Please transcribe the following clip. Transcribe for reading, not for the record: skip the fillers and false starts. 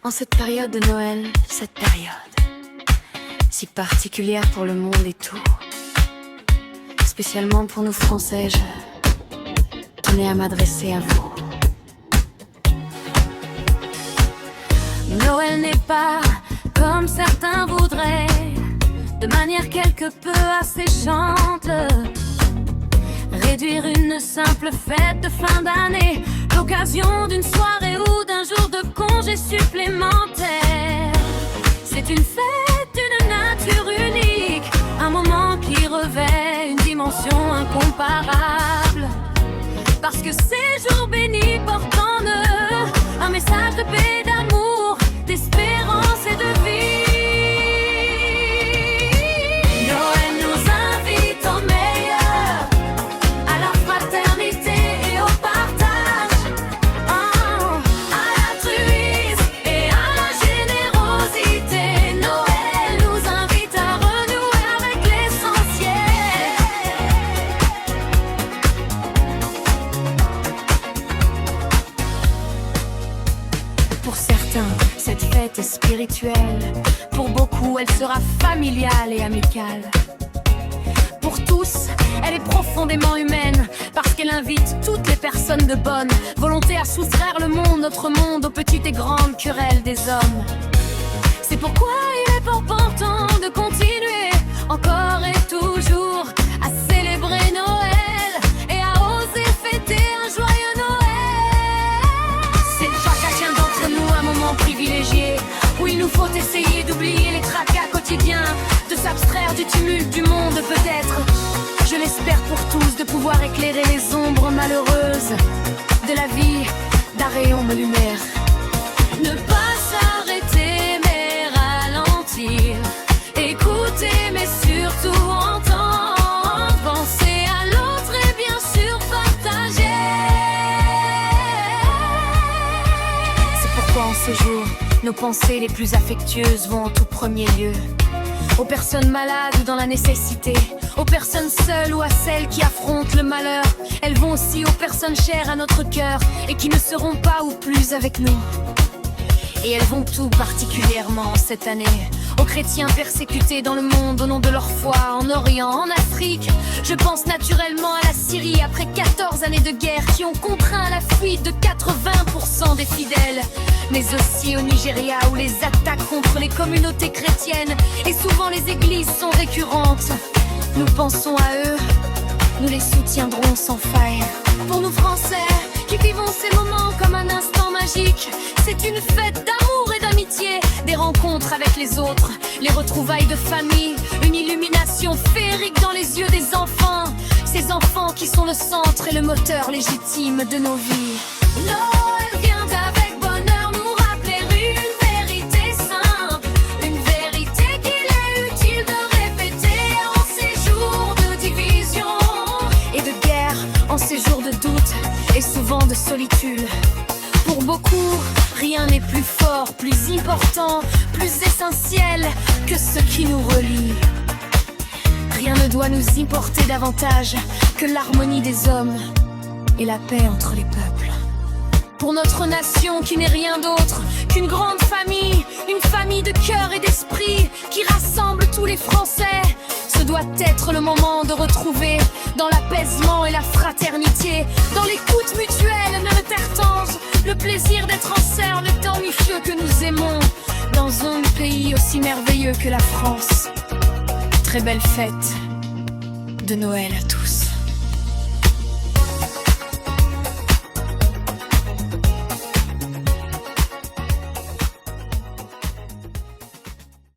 En cette période de Noël, cette période si particulière pour le monde et tout, spécialement pour nous Français, je tenais à m'adresser à vous. Noël n'est pas comme certains voudraient, de manière quelque peu asséchante, réduire une simple fête de fin d'année, l'occasion d'une soirée ou d'un jour de congé supplémentaire. C'est une fête d'une nature unique, un moment qui revêt une dimension incomparable. Parce que ces jours bénis portent en eux un message de paix, d'amour, d'espérance et de vie. Noël nous invite au meilleur, à la fraternité et au partage, à l'altruisme et à la générosité. Noël nous invite à renouer avec l'essentiel. Pour certains, cette fête est spirituelle. Pour beaucoup, elle sera familiale et amicale. Pour tous, elle est profondément humaine, parce qu'elle invite toutes les personnes de bonne volonté à soustraire le monde, notre monde, aux petites et grandes querelles des hommes. C'est pourquoi il est important de continuer, encore et toujours, à célébrer Noël et à oser fêter un joyeux Noël. C'est chacun d'entre nous un moment privilégié, où il nous faut essayer d'oublier les tracas quotidiens, de s'abstraire du tumulte du monde peut-être. Je l'espère pour tous, de pouvoir éclairer les ombres malheureuses de la vie d'un rayon de lumière. Ne pas s'arrêter mais ralentir, écouter mais surtout entendre, penser à l'autre et bien sûr partager. C'est pourquoi en ce jour, nos pensées les plus affectueuses vont en tout premier lieu aux personnes malades ou dans la nécessité, aux personnes seules ou à celles qui affrontent le malheur. Elles vont aussi aux personnes chères à notre cœur et qui ne seront pas ou plus avec nous. Et elles vont tout particulièrement cette année aux chrétiens persécutés dans le monde au nom de leur foi, en Orient, en Afrique. Je pense naturellement à la Syrie après 14 années de guerre qui ont contraint à la fuite de 80% des fidèles. Mais aussi au Nigeria où les attaques contre les communautés chrétiennes et souvent les églises sont récurrentes. Nous pensons à eux, nous les soutiendrons sans faille. Pour nous Français qui vivons ces moments comme un instant magique, c'est une fête d'amour et d'amitié, des rencontres avec les autres, les retrouvailles de famille, une illumination féerique dans les yeux des enfants, ces enfants qui sont le centre et le moteur légitime de nos vies. Noël vient avec bonheur nous rappeler une vérité simple, une vérité qu'il est utile de répéter en ces jours de division et de guerre, en ces jours de doute et souvent de solitude. Pour beaucoup, rien n'est plus fort, plus important, plus essentiel que ce qui nous relie. Rien ne doit nous importer davantage que l'harmonie des hommes et la paix entre les peuples. Pour notre nation qui n'est rien d'autre qu'une grande famille, une famille de cœur et d'esprit qui rassemble tous les Français, ce doit être le moment de retrouver dans l'apaisement et la fraternité, dans l'écoute mutuelle, notre terre-tange, le plaisir d'être en serre, le temps micheux que nous aimons, dans un pays aussi merveilleux que la France. Très belle fête de Noël à tous.